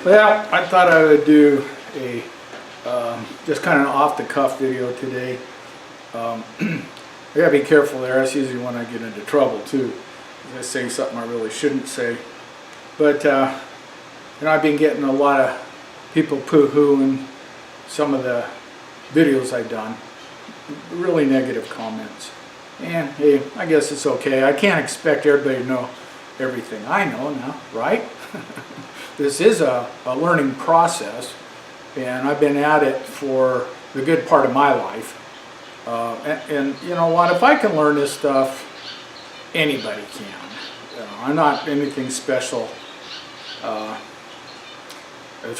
Well, I thought I would do a just kind of off-the-cuff video today. I gotta be careful there. That's usually when I get into trouble too. I say something I really shouldn't say. But I've been getting a lot of people poo-hooing some of the videos I've done. Really negative comments. And hey, I guess it's okay. I can't expect everybody to know everything I know now, right? This is a learning process, and I've been at it for the good part of my life. And you know what, if I can learn this stuff, anybody can. You know, I'm not anything special as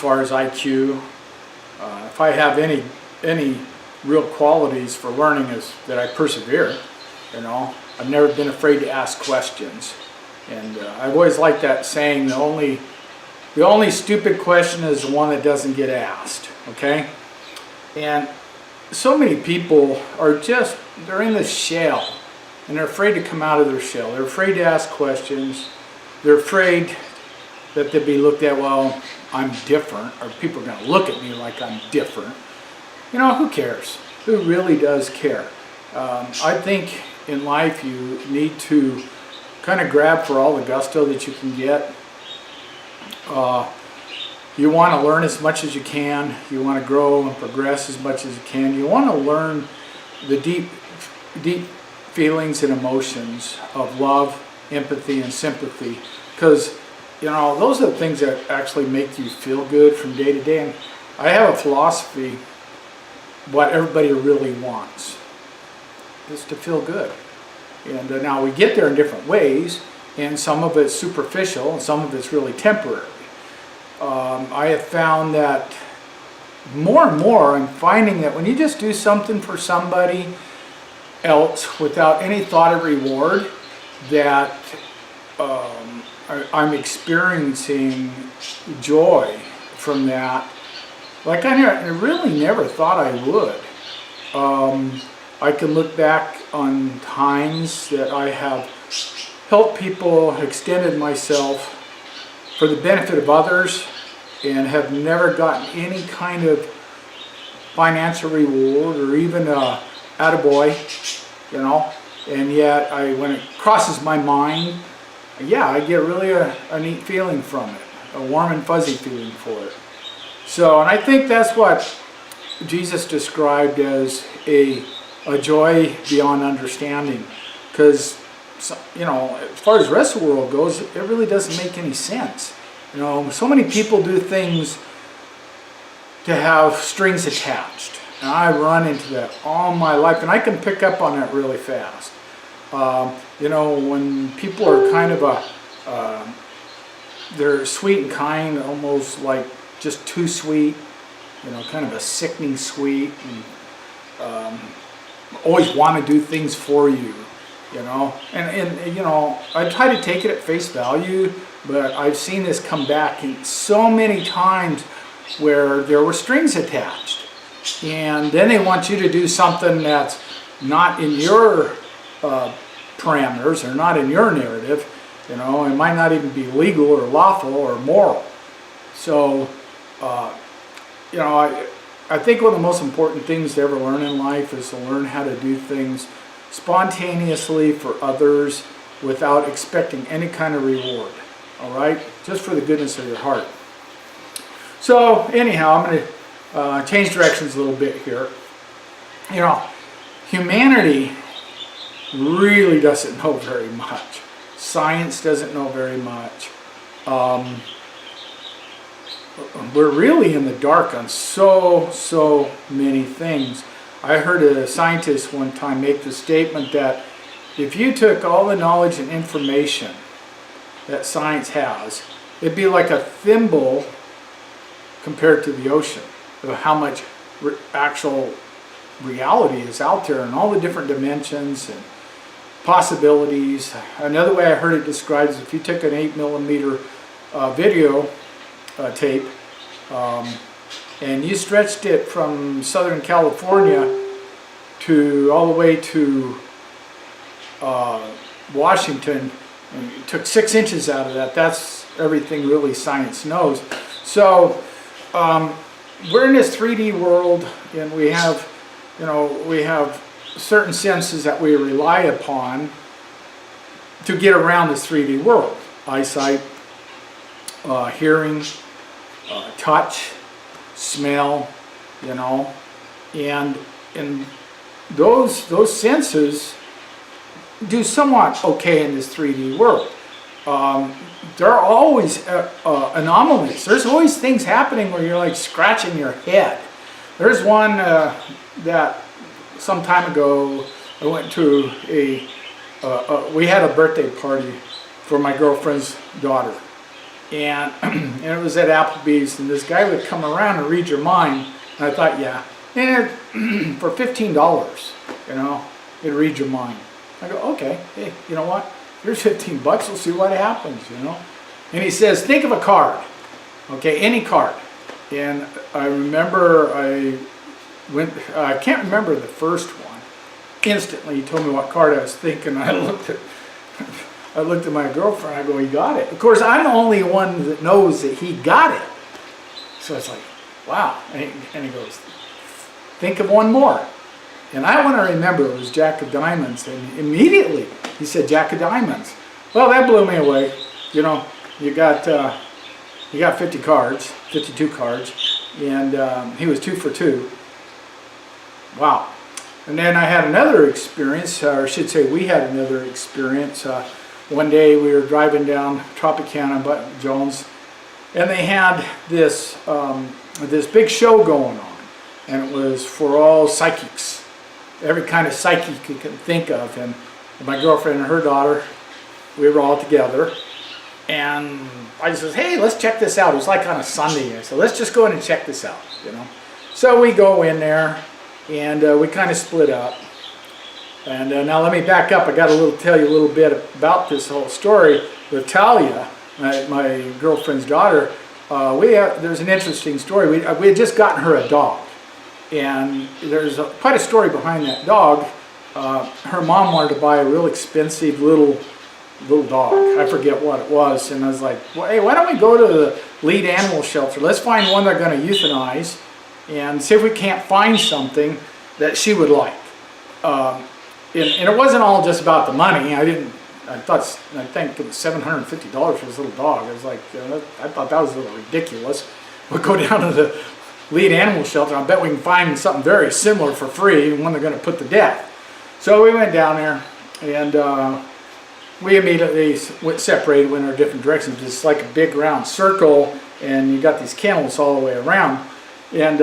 far as IQ. If I have any real qualities for learning is that I persevere. You know, I've never been afraid to ask questions, and I've always liked that saying: the only stupid question is the one that doesn't get asked. Okay, and so many people are they're in this shell, and they're afraid to come out of their shell. They're afraid to ask questions. They're afraid that they'll be looked at, well, I'm different, or people are going to look at me like I'm different. You know, who cares? Who really does care? I think in life you need to kind of grab for all the gusto that you can get. You want to learn as much as you can. You want to grow and progress as much as you can. You want to learn the deep feelings and emotions of love, empathy, and sympathy, because you know those are the things that actually make you feel good from day to day. And I have a philosophy: what everybody really wants is to feel good. And now we get there in different ways, and some of it's superficial, and some of it's really temporary. I have found that more and more I'm finding that when you just do something for somebody else without any thought of reward, that I'm experiencing joy from that like I really never thought I would. I can look back on times that I have helped people, extended myself for the benefit of others, and have never gotten any kind of financial reward or even a attaboy, you know. And yet, when it crosses my mind, yeah, I get really a neat feeling from it, a warm and fuzzy feeling for it. So, and I think that's what Jesus described as a joy beyond understanding, because you know, as far as the rest of the world goes, it really doesn't make any sense. You know, so many people do things to have strings attached, and I run into that all my life, and I can pick up on that really fast. You know, when people are kind of they're sweet and kind, almost like just too sweet, you know, kind of a sickening sweet, and always want to do things for you, you know. And you know, I try to take it at face value, but I've seen this come back in so many times where there were strings attached, and then they want you to do something that's not in your parameters, or not in your narrative, you know. It might not even be legal or lawful or moral. So you know, I think one of the most important things to ever learn in life is to learn how to do things spontaneously for others without expecting any kind of reward. All right? Just for the goodness of your heart. So anyhow, I'm going to change directions a little bit here. You know, humanity really doesn't know very much. Science doesn't know very much. We're really in the dark on so many things. I heard a scientist one time make the statement that if you took all the knowledge and information that science has, it'd be like a thimble compared to the ocean, of how much actual reality is out there, and all the different dimensions and possibilities. Another way I heard it described is if you took an 8mm video tape, and you stretched it from Southern California to all the way to Washington, and you took 6 inches out of that. That's everything really science knows. So we're in this 3D world, and we have, we have certain senses that we rely upon to get around this 3D world. Eyesight, hearing, touch, smell, and those senses do somewhat okay in this 3D world. There are always anomalies. There's always things happening where you're like scratching your head. There's one that some time ago I went to we had a birthday party for my girlfriend's daughter, and it was at Applebee's, and this guy would come around and read your mind, and I thought, yeah, and for $15, it'd read your mind. I go, okay, hey, you know what? Here's 15 bucks, we'll see what happens, And he says, think of a card, okay, any card. And I remember I can't remember the first one. Instantly, he told me what card I was thinking. I looked at my girlfriend, I go, he got it. Of course, I'm the only one that knows that he got it. So it's like, wow. And he goes, think of one more. And I want to remember it was Jack of Diamonds. And immediately he said Jack of Diamonds. Well, that blew me away. You got 50 cards, 52 cards, and he was 2 for 2. Wow. And then I had another experience, or I should say we had another experience. One day we were driving down Tropicana, Button Jones, and they had this big show going on, and it was for all psychics, every kind of psychic you can think of. And my girlfriend and her daughter, we were all together, and I says, hey, let's check this out. It was like on a Sunday, so let's just go in and check this out, So we go in there, and we kind of split up. And now let me back up. I got to tell you a little bit about this whole story with Talia, my girlfriend's daughter. There's an interesting story. We had just gotten her a dog, and there's quite a story behind that dog. Her mom wanted to buy a real expensive little dog. I forget what it was, and I was like, well, hey, why don't we go to the lead animal shelter? Let's find one they're going to euthanize and see if we can't find something that she would like. And it wasn't all just about the money. I think it was $750 for this little dog. I was like, I thought that was a little ridiculous. We'll go down to the lead animal shelter. I bet we can find something very similar for free, and one they're going to put to death. So we went down there, and we immediately separated, went in our different directions. It's like a big round circle, and you got these kennels all the way around. And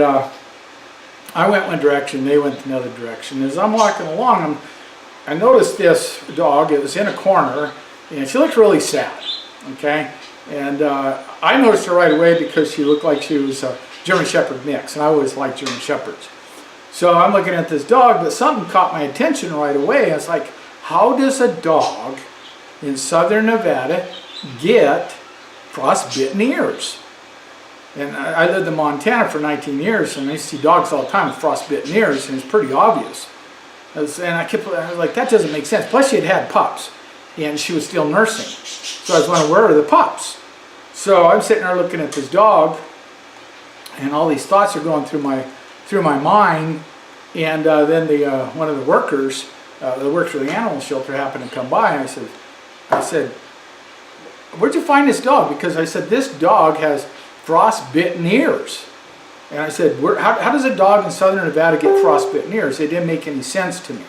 I went one direction, they went another direction. As I'm walking along, I noticed this dog. It was in a corner, and she looked really sad, okay? And I noticed her right away because she looked like she was a German Shepherd mix, and I always liked German Shepherds. So I'm looking at this dog, but something caught my attention right away. I was like, how does a dog in southern Nevada get frostbitten ears? And I lived in Montana for 19 years, and I used to see dogs all the time with frostbitten ears, and it's pretty obvious. I was like, that doesn't make sense. Plus, she had had pups, and she was still nursing. So I was wondering, where are the pups? So I'm sitting there looking at this dog, and all these thoughts are going through my mind. And then one of the workers that works for the animal shelter happened to come by, and I said, where'd you find this dog? Because I said, this dog has frostbitten ears. And I said, how does a dog in southern Nevada get frostbitten ears? It didn't make any sense to me.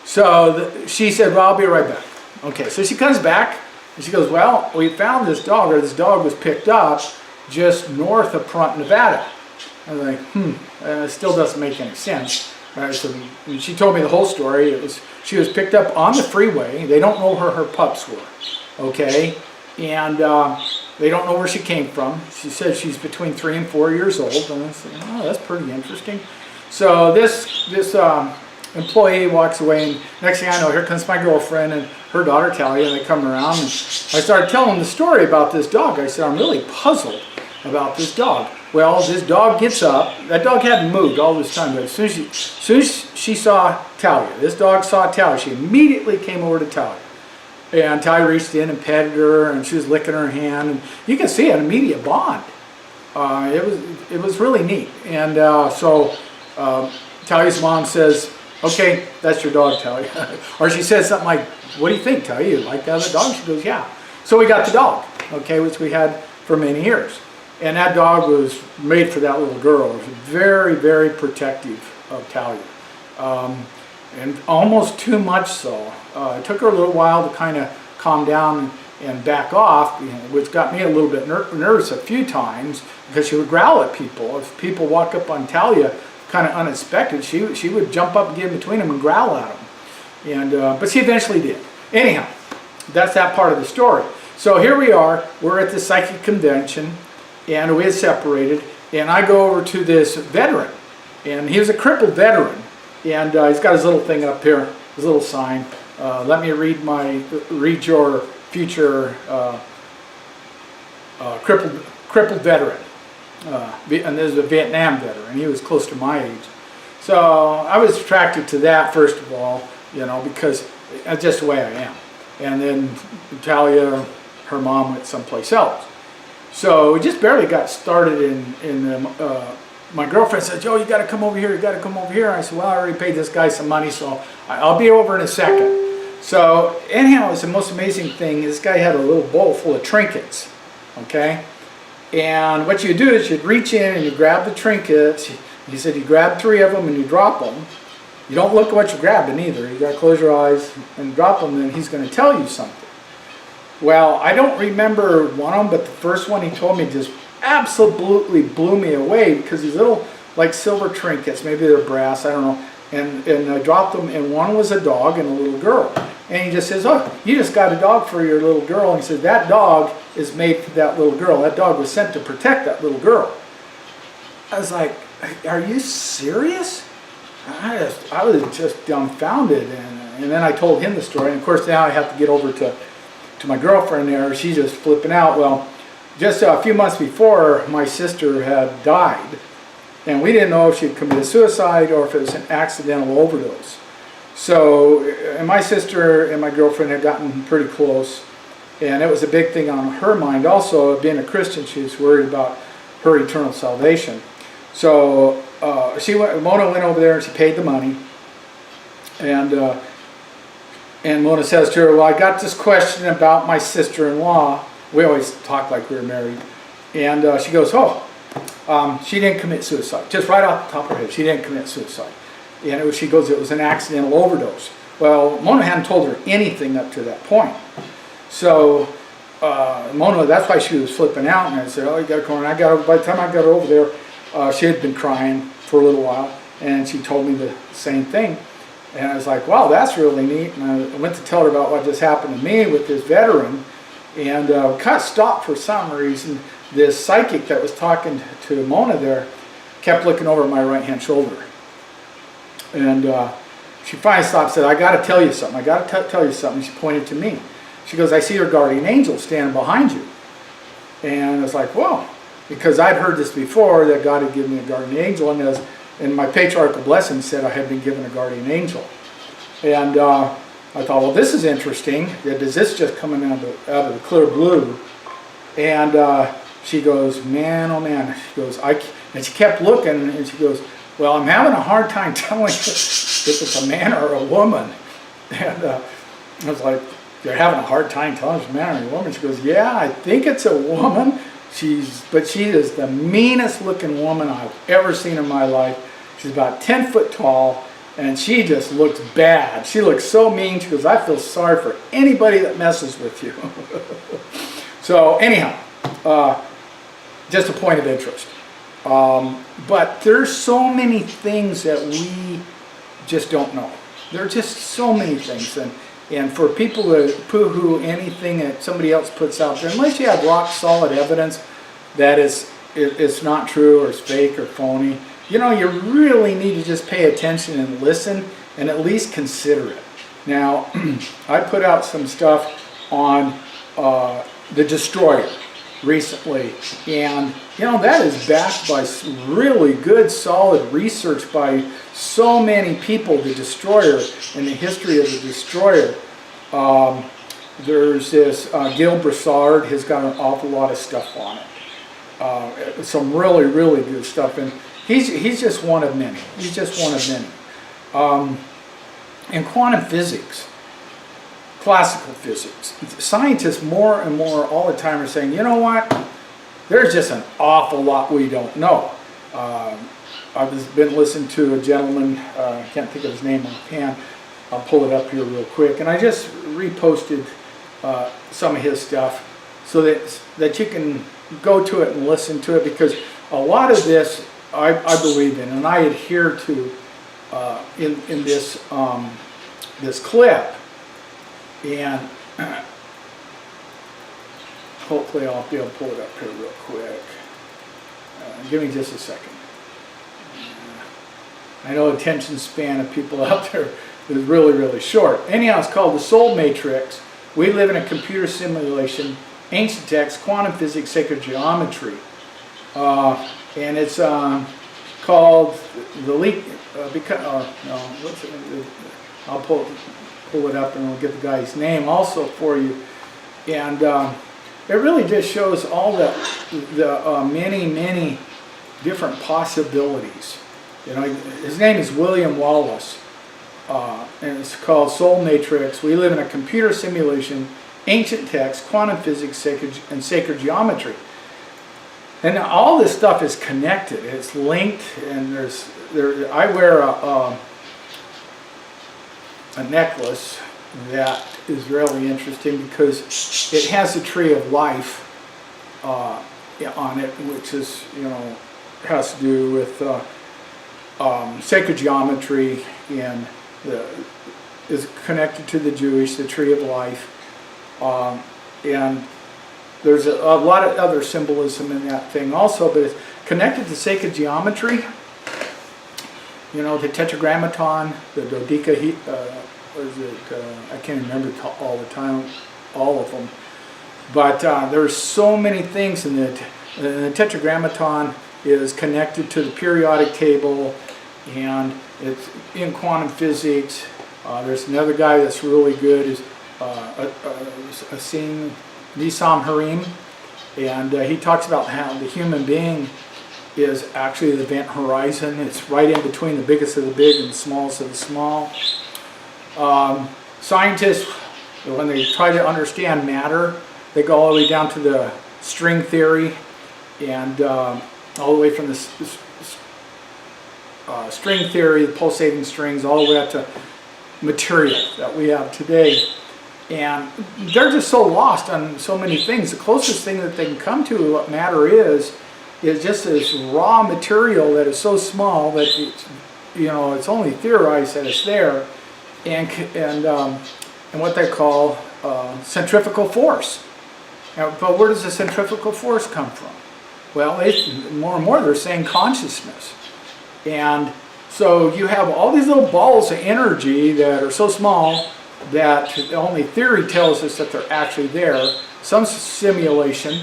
So she said, well, I'll be right back. Okay, so she comes back, and she goes, well, we found this dog, or this dog was picked up just north of Pahrump, Nevada. I was like, it still doesn't make any sense. So she told me the whole story. She was picked up on the freeway. They don't know where her pups were, okay? And they don't know where she came from. She said she's between 3 and 4 years old. And I said, oh, that's pretty interesting. So this employee walks away, and next thing I know, here comes my girlfriend and her daughter Talia, and they come around, and I started telling them the story about this dog. I said, I'm really puzzled about this dog. Well, this dog gets up. That dog hadn't moved all this time, but as soon as she saw Talia, this dog saw Talia, she immediately came over to Talia. And Talia reached in and petted her, and she was licking her hand. And you can see an immediate bond. it was really neat. And so Talia's mom says, "Okay, that's your dog, Talia." Or she says something like, "What do you think, Talia? You like the other dog?" She goes, "Yeah." So we got the dog, okay, which we had for many years. And that dog was made for that little girl. It was very, very protective of Talia. And almost too much so. It took her a little while to kind of calm down and back off, which got me a little bit nervous a few times, because she would growl at people. If people walk up on Talia kind of unexpected, she would jump up and get in between them and growl at them. And but she eventually did. Anyhow, that's that part of the story. So here we are, we're at the psychic convention, and we had separated, and I go over to this veteran, and he was a crippled veteran, and he's got his little thing up here, his little sign. Let me read your future crippled veteran. And there's a Vietnam veteran. He was close to my age. So I was attracted to that, first of all, because that's just the way I am. And then Talia, her mom, went someplace else. So we just barely got started my girlfriend said, "Joe, you got to come over here, you got to come over here." I said, "Well, I already paid this guy some money, so I'll be over in a second." So anyhow, it's the most amazing thing. This guy had a little bowl full of trinkets, okay? And what you do is you'd reach in and you grab the trinkets. He said you grab 3 of them and you drop them. You don't look at what you're grabbing either. You got to close your eyes and drop them, and he's going to tell you something. Well, I don't remember one of them, but the first one he told me just absolutely blew me away, because these little like silver trinkets, maybe they're brass, I don't know, and I dropped them, and one was a dog and a little girl. And he just says, "Oh, you just got a dog for your little girl." And he says, "That dog is made for that little girl. That dog was sent to protect that little girl." I was like, "Are you serious?" I was just dumbfounded, and then I told him the story, and of course now I have to get over to my girlfriend there. She's just flipping out. Well, just a few months before, my sister had died, and we didn't know if she had committed suicide or if it was an accidental overdose. So, and my sister and my girlfriend had gotten pretty close, and it was a big thing on her mind also. Being a Christian, she was worried about her eternal salvation. So Mona went over there and she paid the money, and Mona says to her, "Well, I got this question about my sister-in-law." We always talk like we were married. And she goes, "Oh, she didn't commit suicide." Just right off the top of her head, she didn't commit suicide. And she goes, "It was an accidental overdose." Well, Mona hadn't told her anything up to that point. So Mona, that's why she was flipping out. And I said, "Oh, you got to come on." By the time I got over there, she had been crying for a little while, and she told me the same thing. And I was like, "Wow, that's really neat." And I went to tell her about what just happened to me with this veteran, and kind of stopped for some reason. This psychic that was talking to Mona there kept looking over my right-hand shoulder. And she finally stopped and said, "I got to tell you something. I got to tell you something." She pointed to me. She goes, "I see your guardian angel standing behind you." And I was like, "Whoa," because I'd heard this before, that God had given me a guardian angel, and my patriarchal blessing said I had been given a guardian angel. And I thought, well, this is interesting. Does this just coming out of the clear blue? And she goes, "Man, oh man." She goes, and she kept looking, and she goes, "Well, I'm having a hard time telling if it's a man or a woman." And I was like, "You're having a hard time telling if it's a man or a woman?" She goes, "Yeah, I think it's a woman. But she is the meanest looking woman I've ever seen in my life. She's about 10 foot tall, and she just looks bad. She looks so mean." She goes, "I feel sorry for anybody that messes with you." So anyhow, just a point of interest. But there's so many things that we just don't know. There are just so many things, and for people to poo-hoo anything that somebody else puts out there, unless you have rock solid evidence that it's not true or it's fake or phony, you really need to just pay attention and listen and at least consider it. Now, I put out some stuff on the destroyer recently, and that is backed by really good solid research by so many people. The destroyer and the history of the destroyer, there's this Gil Broussard has got an awful lot of stuff on it. some really, really good stuff. And he's just one of many. He's just one of many. In quantum physics, classical physics, scientists more and more all the time are saying, you know what, there's just an awful lot we don't know. I've been listening to a gentleman, I can't think of his name offhand, I'll pull it up here real quick, and I just reposted some of his stuff so that you can go to it and listen to it, because a lot of this I believe in and I adhere to in this this clip, and hopefully I'll be able to pull it up here real quick. Give me just a second. I know attention span of people out there is really, really short. Anyhow, it's called the Soul Matrix. We live in a computer simulation, ancient text, quantum physics, sacred geometry. And it's called the leak, I'll pull it up and we'll get the guy's name also for you. And it really just shows all the many, many different possibilities. You know, his name is William Wallace, and it's called Soul Matrix. We live in a computer simulation, ancient text, quantum physics, sacred geometry. And all this stuff is connected. It's linked, and I wear a necklace that is really interesting because it has the tree of life on it, which is, you know, has to do with sacred geometry, and is connected to the Jewish, the tree of life, and there's a lot of other symbolism in that thing also, but it's connected to sacred geometry. You know, the tetragrammaton, the I can't remember all the time, all of them, but there's so many things in it. The tetragrammaton is connected to the periodic table, and it's in quantum physics. There's another guy that's really good, is Nisam Harim, and he talks about how the human being is actually the event horizon. It's right in between the biggest of the big and the smallest of the small. Scientists, when they try to understand matter, they go all the way down to the string theory, and all the way from the string theory, the pulsating strings, all the way up to material that we have today. And they're just so lost on so many things. The closest thing that they can come to what matter is just this raw material that is so small that it's, you know, it's only theorized that it's there, and what they call centrifugal force. But where does the centrifugal force come from? Well, more and more they're saying consciousness. And so you have all these little balls of energy that are so small that only theory tells us that they're actually there, some simulation,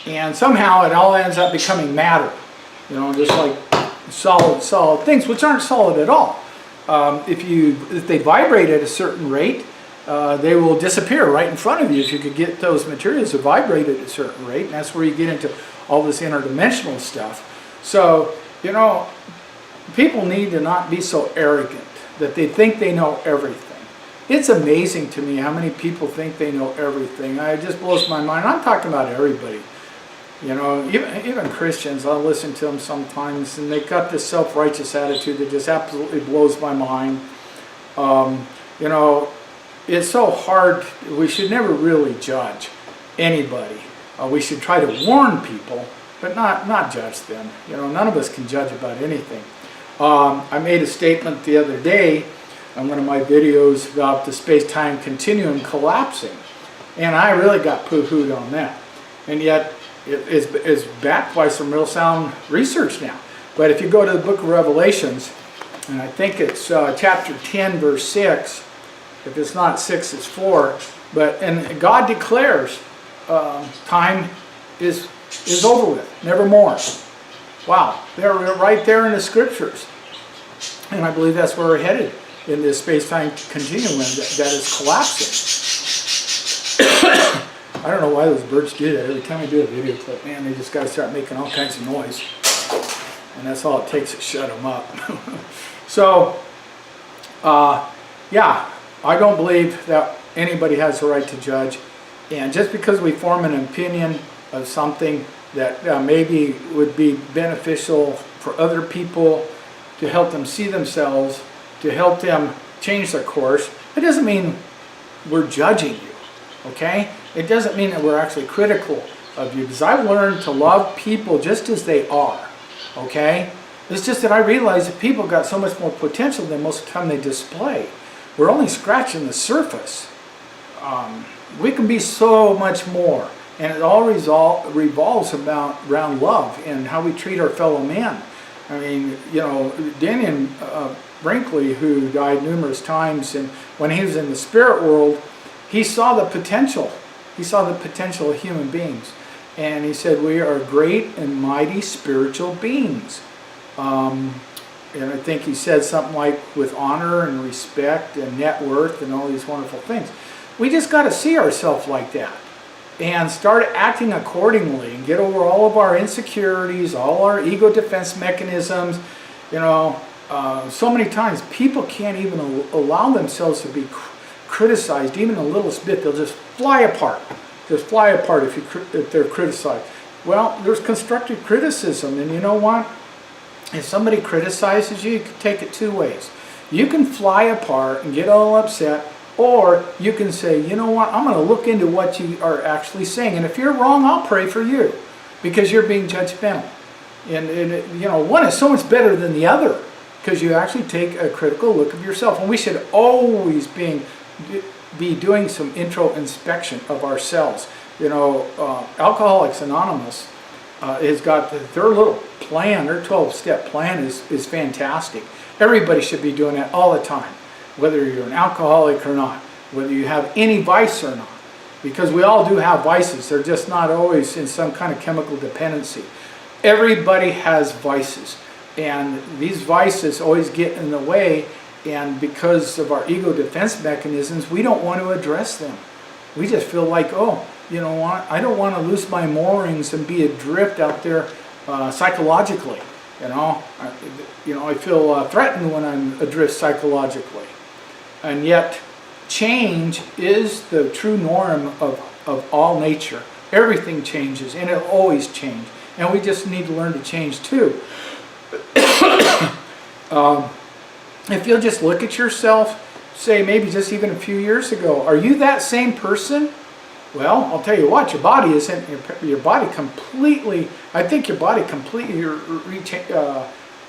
and somehow it all ends up becoming matter. You know, just like solid things, which aren't solid at all. If they vibrate at a certain rate, they will disappear right in front of you if you could get those materials to vibrate at a certain rate, and that's where you get into all this interdimensional stuff. So, you know, people need to not be so arrogant that they think they know everything. It's amazing to me how many people think they know everything. It just blows my mind. I'm talking about everybody. You know, even Christians, I'll listen to them sometimes, and they've got this self-righteous attitude that just absolutely blows my mind. You know, it's so hard. We should never really judge anybody. We should try to warn people, but not judge them. You know, none of us can judge about anything. I made a statement the other day on one of my videos about the space-time continuum collapsing, and I really got poo-hooed on that. And yet, it is backed by some real sound research now. But if you go to the book of Revelations, and I think it's chapter 10, verse 6, if it's not 6, it's 4, and God declares time is over with, nevermore. Wow, they're right there in the scriptures. And I believe that's where we're headed in this space-time continuum that is collapsing. I don't know why those birds do that. Every time I do a video clip, man, they just got to start making all kinds of noise. And that's all it takes to shut them up. So, yeah, I don't believe that anybody has the right to judge. And just because we form an opinion of something that maybe would be beneficial for other people, to help them see themselves, to help them change their course, it doesn't mean we're judging you, okay? It doesn't mean that we're actually critical of you, because I've learned to love people just as they are, okay? It's just that I realize that people got so much more potential than most of the time they display. We're only scratching the surface. We can be so much more, and it all revolves around love and how we treat our fellow men. I mean, you know, Daniel Brinkley, who died numerous times, and when he was in the spirit world, he saw the potential. He saw the potential of human beings. And he said, we are great and mighty spiritual beings. And I think he said something like, with honor and respect and net worth and all these wonderful things. We just got to see ourselves like that and start acting accordingly and get over all of our insecurities, all our ego defense mechanisms. You know, so many times people can't even allow themselves to be criticized even a little bit. They'll just fly apart. Just fly apart if they're criticized. Well, there's constructive criticism, and you know what? If somebody criticizes you, you can take it two ways. You can fly apart and get all upset, or you can say, you know what, I'm going to look into what you are actually saying, and if you're wrong, I'll pray for you, because you're being judgmental. And you know, one is so much better than the other, because you actually take a critical look of yourself. And we should always be doing some intro inspection of ourselves. You know, Alcoholics Anonymous has got their little plan, their 12-step plan is fantastic. Everybody should be doing that all the time, whether you're an alcoholic or not, whether you have any vice or not, because we all do have vices. They're just not always in some kind of chemical dependency. Everybody has vices, and these vices always get in the way, and because of our ego defense mechanisms, we don't want to address them. We just feel like, oh, you know what, I don't want to lose my moorings and be adrift out there psychologically. You know, I feel threatened when I'm adrift psychologically. And yet, change is the true norm of all nature. Everything changes, and it'll always change. And we just need to learn to change too. If you'll just look at yourself, say maybe just even a few years ago, are you that same person? Well, I'll tell you what, your body isn't. Your body completely, I think your body completely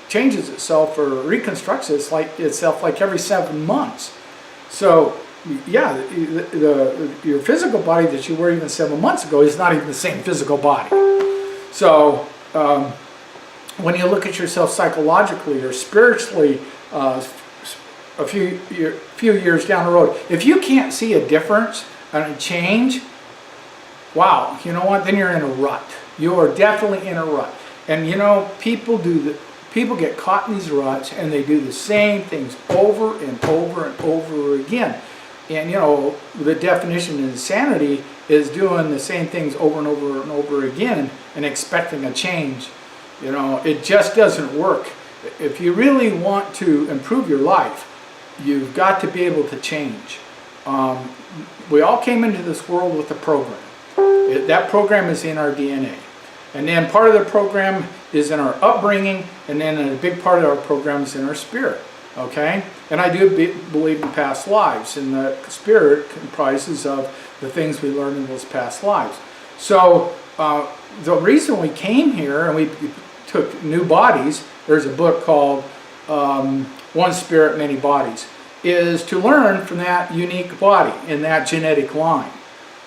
changes itself or reconstructs itself like every 7 months. So, yeah, your physical body that you were even 7 months ago is not even the same physical body. So, when you look at yourself psychologically or spiritually, a few years down the road, if you can't see a difference and a change, wow, you know what? Then you're in a rut. You are definitely in a rut. And you know, people get caught in these ruts, and they do the same things over and over and over again. And you know, the definition of insanity is doing the same things over and over and over again and expecting a change. You know, it just doesn't work. If you really want to improve your life, you've got to be able to change. We all came into this world with a program. That program is in our DNA. And then part of the program is in our upbringing, and then a big part of our program is in our spirit. Okay? And I do believe in past lives, and the spirit comprises of the things we learned in those past lives. So the reason we came here and we took new bodies, there's a book called One Spirit, Many Bodies, is to learn from that unique body in that genetic line.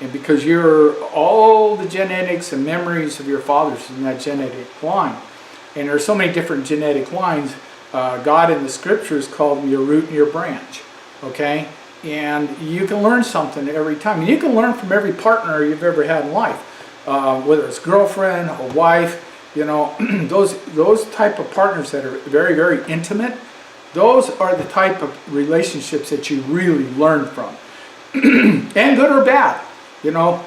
And because you're all the genetics and memories of your fathers in that genetic line. And there's so many different genetic lines. God in the scriptures called them your root and your branch. Okay? And you can learn something every time. And you can learn from every partner you've ever had in life. Whether it's girlfriend or wife, you know, those type of partners that are very, very intimate, those are the type of relationships that you really learn from. And good or bad. You know,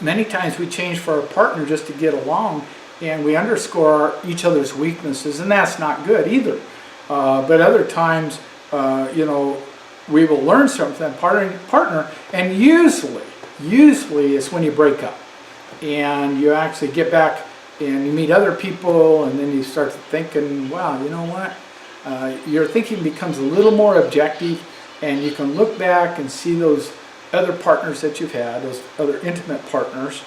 many times we change for our partner just to get along, and we underscore each other's weaknesses, and that's not good either. But other times, we will learn something from that partner, and usually it's when you break up and you actually get back and you meet other people, and then you start thinking, wow, you know what? Your thinking becomes a little more objective, and you can look back and see those other partners that you've had, those other intimate partners.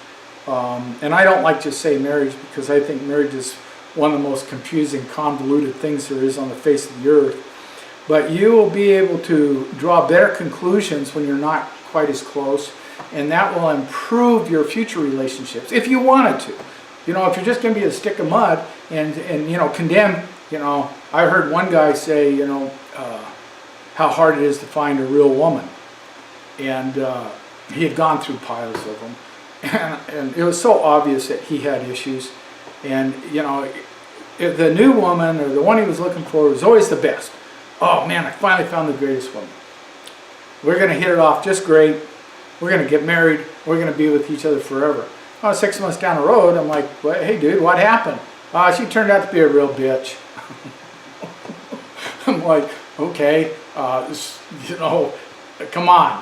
And I don't like to say marriage, because I think marriage is one of the most confusing, convoluted things there is on the face of the earth. But you will be able to draw better conclusions when you're not quite as close, and that will improve your future relationships if you wanted to. If you're just going to be a stick of mud and condemn, I heard one guy say, how hard it is to find a real woman. And he had gone through piles of them. And it was so obvious that he had issues. And, if the new woman or the one he was looking for was always the best. Oh man, I finally found the greatest woman. We're going to hit it off just great. We're going to get married. We're going to be with each other forever. 6 months down the road, I'm like, well, hey dude, what happened? She turned out to be a real bitch. I'm like, okay, come on.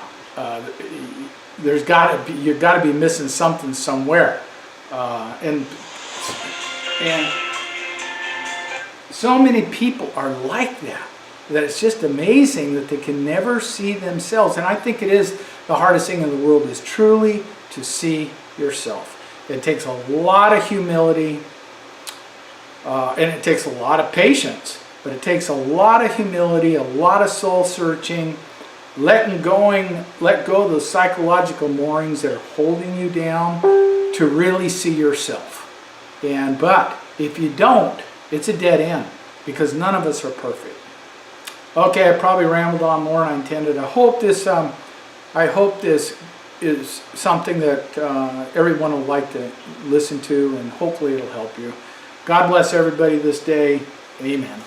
You've got to be missing something somewhere. And so many people are like that it's just amazing that they can never see themselves. And I think it is the hardest thing in the world, is truly to see yourself. It takes a lot of humility, and it takes a lot of patience, but it takes a lot of humility, a lot of soul searching, let go of those psychological moorings that are holding you down to really see yourself. But if you don't, it's a dead end, because none of us are perfect. Okay, I probably rambled on more than I intended. I hope this is something that everyone will like to listen to, and hopefully it'll help you. God bless everybody this day. Amen.